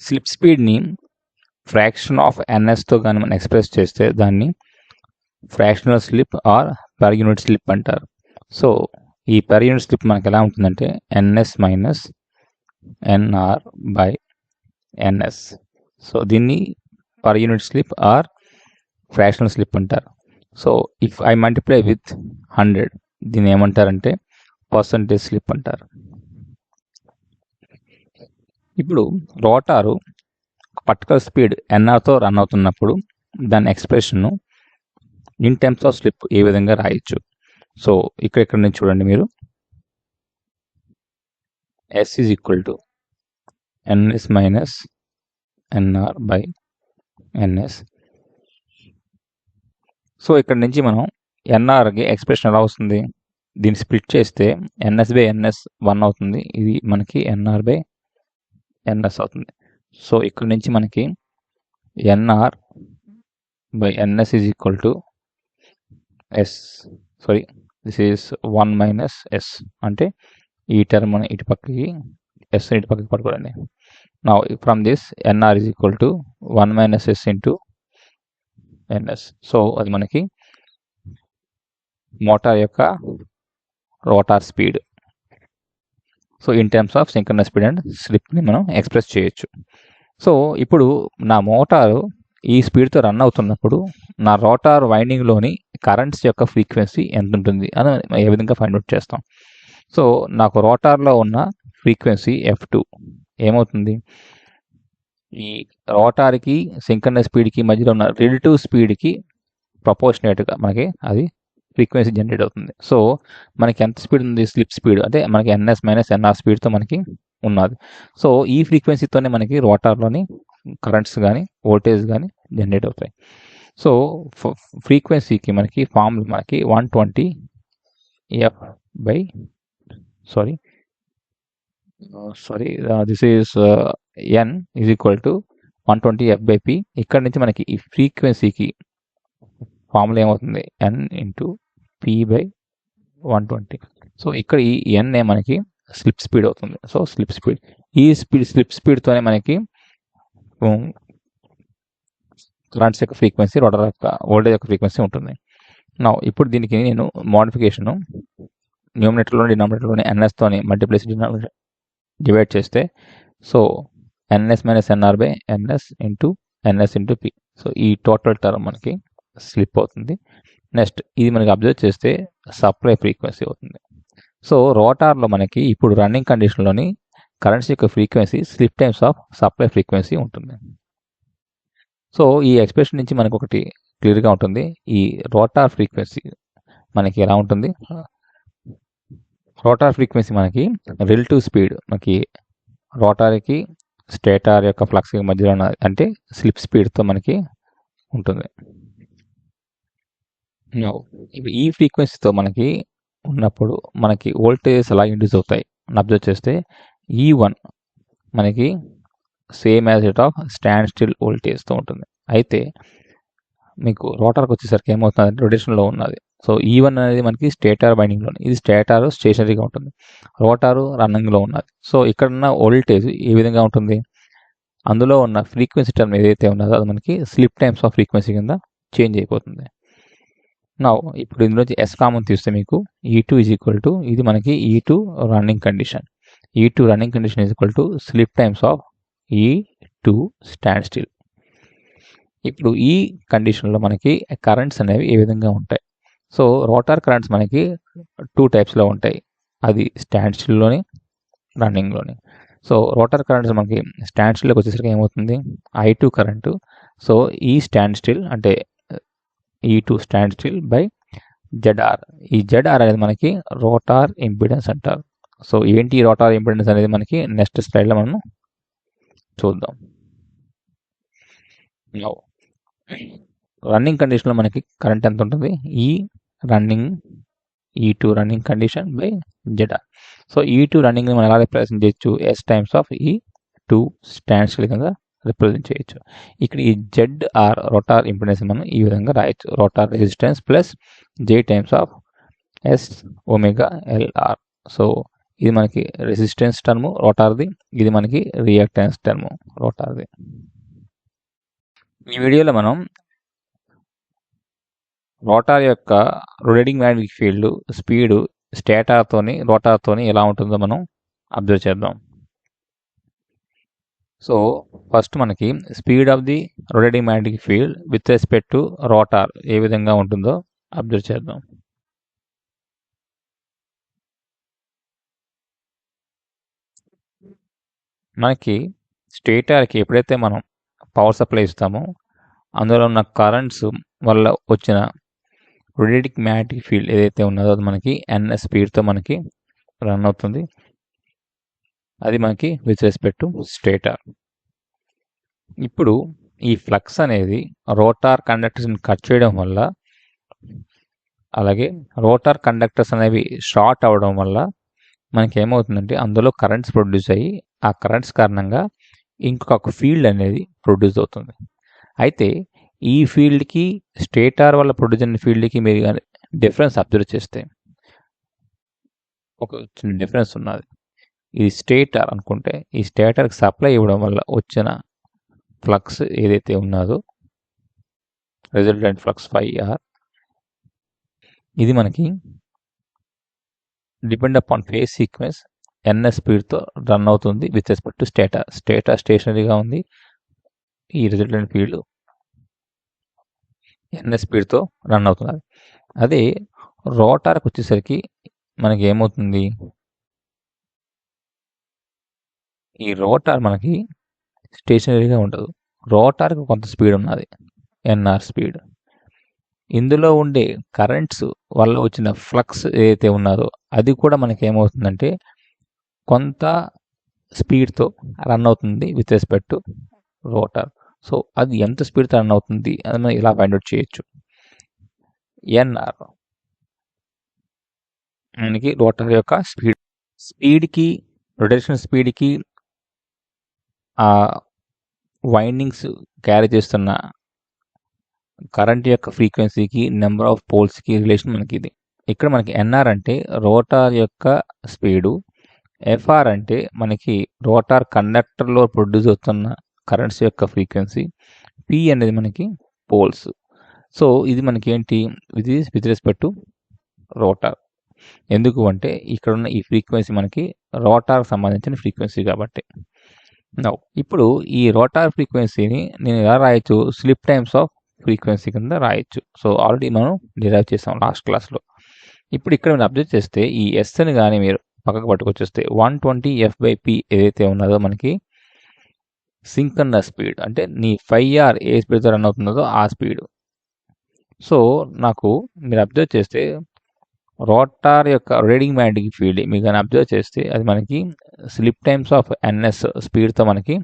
Slip స్పీడ్ని fraction of ns తో కానీ మనం ఎక్స్ప్రెస్ చేస్తే దాన్ని fractional slip or per unit slip అంటారు. సో ఈ పర్ యూనిట్ స్లిప్ మనకి ఎలా ఉంటుందంటే ns minus nr by ns. So దీన్ని per unit slip or fractional slip అంటారు. So if I multiply with 100 దీన్ని ఏమంటారంటే పర్సంటేజ్ స్లిప్ అంటారు. ఇప్పుడు రోటారు పర్టికులర్ స్పీడ్ nrతో రన్ అవుతున్నప్పుడు దాని ఎక్స్ప్రెషన్ను ఇన్ టర్మ్స్ ఆఫ్ స్లిప్ ఏ విధంగా రాయొచ్చు. సో ఇక్కడ నుంచి చూడండి మీరు, s is equal to ns minus nr by ns. So ఇక్కడ నుంచి మనం nrకి ఎక్స్ప్రెషన్ ఎలా వస్తుంది, దీన్ని స్ప్లిట్ చేస్తే ns బై ns 1 అవుతుంది, ఇది మనకి nr బై ns అవుతుంది. సో ఇక్కడ నుంచి మనకి nr by ns is equal to this is 1 minus s, అంటే ఈ టర్మ్ మనం ఇటు పక్కకి s ఇటు పక్కకి పడుకోండి. Now from this nr is equal to 1 minus s into ns. So అది మనకి మోటార్ యొక్క rotor speed. So in terms of synchronous speed and స్లిప్ని మనం ఎక్స్ప్రెస్ చేయొచ్చు. సో ఇప్పుడు నా మోటారు ఈ స్పీడ్తో రన్ అవుతున్నప్పుడు నా రోటార్ వైండింగ్లోని కరెంట్స్ యొక్క ఫ్రీక్వెన్సీ ఎంత ఉంటుంది అని ఏ విధంగా ఫైండ్ అవుట్ చేస్తాం. సో నాకు రోటార్లో ఉన్న ఫ్రీక్వెన్సీ F2 ఏమవుతుంది, ఈ రోటార్కి సింక్రోనస్ స్పీడ్కి మధ్యలో ఉన్న రిలేటివ్ స్పీడ్కి ప్రపోర్షనేట్గా మనకి అది ఫ్రీక్వెన్సీ జనరేట్ అవుతుంది. సో మనకి ఎంత స్పీడ్ ఉంది, స్లిప్ స్పీడ్ అంటే మనకి ns మైనస్ nr స్పీడ్తో మనకి ఉన్నది. సో ఈ ఫ్రీక్వెన్సీతోనే మనకి రోటార్లోని కరెంట్స్ కానీ వోల్టేజ్ కానీ జనరేట్ అవుతాయి. సో ఫ్రీక్వెన్సీకి మనకి ఫార్ములా మనకి 120 f by this is n is equal to 120 f by p. ఇక్కడ నుంచి మనకి ఈ ఫ్రీక్వెన్సీకి ఫార్ములా ఏమవుతుంది, n into p by 120. So ఇక్కడ ఈ n మనకి స్లిప్ స్పీడ్ అవుతుంది. సో స్లిప్ స్పీడ్, ఈ స్లిప్ స్పీడ్తోనే మనకి కరెంట్స్ యొక్క ఫ్రీక్వెన్సీ, రోటర్ యొక్క వోల్టేజ్ యొక్క ఫ్రీక్వెన్సీ ఉంటుంది. నా ఇప్పుడు దీనికి నేను మోడిఫికేషను న్యూమినేటర్లోని డినామినేటర్లోని nsతోని మల్టిప్లిసిటీ డివైడ్ చేస్తే, so ns minus nr by ns into p. So ఈ టోటల్ టర్మ్ మనకి స్లిప్ అవుతుంది. నెక్స్ట్ ఇది మనకి అబ్జర్వ్ చేస్తే సప్లై ఫ్రీక్వెన్సీ అవుతుంది. సో రోటార్లో మనకి ఇప్పుడు రన్నింగ్ కండిషన్లోని కరెంట్స్ యొక్క frequency slip times of supply frequency ఉంటుంది. సో ఈ ఎక్స్ప్రెషన్ నుంచి మనకు ఒకటి క్లియర్గా ఉంటుంది, ఈ రోటార్ ఫ్రీక్వెన్సీ మనకి ఎలా ఉంటుంది, రోటార్ ఫ్రీక్వెన్సీ మనకి రిలేటివ్ స్పీడ్ మనకి రోటార్కి స్టేటార్ యొక్క ఫ్లక్స్కి మధ్యలో ఉన్న అంటే స్లిప్ స్పీడ్తో మనకి ఉంటుంది. ఇప్పుడు ఈ ఫ్రీక్వెన్సీతో మనకి ఉన్నప్పుడు మనకి వోల్టేజ్ అలా ఇండ్యూస్ అవుతాయి అబ్జర్వ్ చేస్తే E1 మనకి same as it of standstill వోల్టేజ్తో ఉంటుంది. అయితే మీకు రోటార్కి వచ్చేసరికి ఏమవుతుంది, రొటేషన్లో ఉన్నది. సో E1 అనేది మనకి స్టేటార్ బైండింగ్లోని, ఇది స్టేటార్ స్టేషనరీగా ఉంటుంది, రోటారు రన్నింగ్లో ఉన్నది. సో ఇక్కడ ఉన్న వోల్టేజ్ ఏ విధంగా ఉంటుంది, అందులో ఉన్న ఫ్రీక్వెన్సీ టర్మ్ ఏదైతే ఉన్నదో అది మనకి స్లిప్ టైమ్స్ ఆఫ్ ఫ్రీక్వెన్సీ కింద చేంజ్ అయిపోతుంది. నా ఇప్పుడు ఇందులో S కామన్ తీస్తే మీకు E2 ఈజ్ ఈక్వల్ టు, ఇది మనకి E2 running condition, E2 running condition is equal to slip times of E2 stand still. ఇప్పుడు ఈ కండిషన్లో మనకి కరెంట్స్ అనేవి ఏ విధంగా ఉంటాయి, సో రోటార్ కరెంట్స్ మనకి 2 టైప్స్లో ఉంటాయి, అది స్టాండ్ స్టిల్లోని రన్నింగ్లోని. సో రోటర్ కరెంట్స్ మనకి స్టాండ్ స్టిల్లోకి వచ్చేసరికి ఏమవుతుంది, I2 కరెంటు. సో ఈ స్టాండ్ స్టిల్ అంటే E2 stand still by ZR. ఈ ZR అనేది మనకి రోటార్ ఇంపిడెన్స్ అంటారు. సో ఏంటి రోటార్ ఇంపిడెన్స్ అనేది మనకి నెక్స్ట్ స్లైడ్లో మనం చూద్దాం. రన్నింగ్ కండిషన్లో మనకి కరెంట్ ఎంత ఉంటుంది, E2 running condition by ZR. So E2 running మనం ఎలా రిప్రజెంట్ చేయొచ్చు, S times of E2 stand still కింద రిప్రజెంట్ చేయొచ్చు. ఇక్కడ ఈ ZR రోటార్ ఇంపిడెన్స్ మనం ఈ విధంగా రాయొచ్చు, rotor resistance plus J times of S omega LR. So ఇది మనకి రెసిస్టెన్స్ టర్మ్ రోటార్ది, ఇది మనకి రియాక్టెన్స్ టర్మ్ రోటార్ది. ఈ వీడియోలో మనం రోటార్ యొక్క రొటేటింగ్ మ్యాగ్నెటిక్ ఫీల్డ్ స్పీడు స్టేటార్తోని రోటార్తోని ఎలా ఉంటుందో మనం అబ్జర్వ్ చేద్దాం. సో ఫస్ట్ మనకి speed of the rotating magnetic field with respect to rotor ఏ విధంగా ఉంటుందో అబ్జర్వ్ చేద్దాం. మనకి స్టేటార్కి ఎప్పుడైతే మనం పవర్ సప్లై ఇస్తామో అందులో ఉన్న కరెంట్స్ వల్ల వచ్చిన రొటేటింగ్ మ్యాగ్నెటిక్ ఫీల్డ్ ఏదైతే ఉన్నదో అది మనకి ns స్పీడ్తో మనకి రన్ అవుతుంది. అది మనకి విత్ రెస్పెక్ట్ టు స్టేటార్. ఇప్పుడు ఈ ఫ్లక్స్ అనేది రోటార్ కండక్టర్స్ని కట్ చేయడం వల్ల, అలాగే రోటార్ కండక్టర్స్ అనేవి షార్ట్ అవ్వడం వల్ల మనకి ఏమవుతుందంటే అందులో కరెంట్స్ ప్రొడ్యూస్ అయ్యి ఆ కరెంట్స్ కారణంగా ఇంకొక ఫీల్డ్ అనేది ప్రొడ్యూస్ అవుతుంది. అయితే ఈ ఫీల్డ్కి స్టేటార్ వల్ల ప్రొడ్యూస్ అయిన ఫీల్డ్కి మీరు కానీ డిఫరెన్స్ అబ్జర్వ్ చేస్తే ఒక చిన్న డిఫరెన్స్ ఉన్నది. ఇది స్టేటార్ అనుకుంటే ఈ స్టేటార్కి సప్లై ఇవ్వడం వల్ల వచ్చిన ఫ్లక్స్ ఏదైతే ఉన్నదో రిజల్టెంట్ ఫ్లక్స్ φr, ఇది మనకి depend upon phase sequence ns స్పీడ్తో రన్ అవుతుంది with respect to stator. Stator స్టేషనరీగా ఉంది, ఈ రిజల్టెంట్ ఫీల్డ్ ns స్పీడ్తో రన్ అవుతున్నది. అదే రోటార్కి వచ్చేసరికి మనకి ఏమవుతుంది, ఈ రోటార్ మనకి స్టేషనరీగా ఉండదు. రోటార్కి కొంత స్పీడ్ ఉన్నది, nr స్పీడ్. ఇందులో ఉండే కరెంట్స్ వల్ల వచ్చిన ఫ్లక్స్ ఏదైతే ఉన్నదో అది కూడా మనకి ఏమవుతుందంటే కొంత స్పీడ్తో రన్ అవుతుంది with respect to rotor. So అది ఎంత స్పీడ్తో రన్ అవుతుంది అని మనం ఇలా ఫైండ్ అవుట్ చేయొచ్చు. nr మనకి రోటార్ యొక్క స్పీడ్కి రొటేషన్ స్పీడ్కి ఆ వైండింగ్స్ క్యారీ చేస్తున్న కరెంట్ యొక్క ఫ్రీక్వెన్సీకి నెంబర్ ఆఫ్ పోల్స్కి రిలేషన్ మనకి ఇది. ఇక్కడ మనకి nr అంటే రోటార్ యొక్క స్పీడు, fr అంటే మనకి రోటార్ కండక్టర్లో ప్రొడ్యూస్ అవుతున్న కరెంట్స్ యొక్క ఫ్రీక్వెన్సీ, p అనేది మనకి పోల్స్. సో ఇది మనకి ఏంటి, ఇది విత్ రెస్పెక్ట్ టు రోటార్. ఎందుకు అంటే ఇక్కడ ఉన్న ఈ ఫ్రీక్వెన్సీ మనకి రోటార్కి సంబంధించిన ఫ్రీక్వెన్సీ కాబట్టి. ఇప్పుడు ఈ రోటార్ ఫ్రీక్వెన్సీని నేను ఎలా రాయొచ్చు, స్లిప్ టైమ్స్ ఆఫ్ ఫ్రీక్వెన్సీ కింద రాయొచ్చు. సో ఆల్రెడీ మనం డిరైవ్ చేసాం లాస్ట్ క్లాస్లో. ఇప్పుడు ఇక్కడ మీరు అబ్జర్వ్ చేస్తే ఈ ఎస్ని కానీ మీరు పక్కకు పట్టుకొచ్చేస్తే 120 f/p ఏదైతే ఉన్నదో మనకి సింక్రనస్ స్పీడ్, అంటే నీ φr ఏ స్పీడ్తో రన్ అవుతుందో ఆ స్పీడ్. సో నాకు మీరు అబ్జర్వ్ చేస్తే రోటార్ యొక్క రొటేటింగ్ మ్యాగ్నెటిక్ ఫీల్డ్ మీకు కానీ అబ్జర్వ్ చేస్తే అది మనకి స్లిప్ టైమ్స్ ఆఫ్ ns స్పీడ్తో మనకి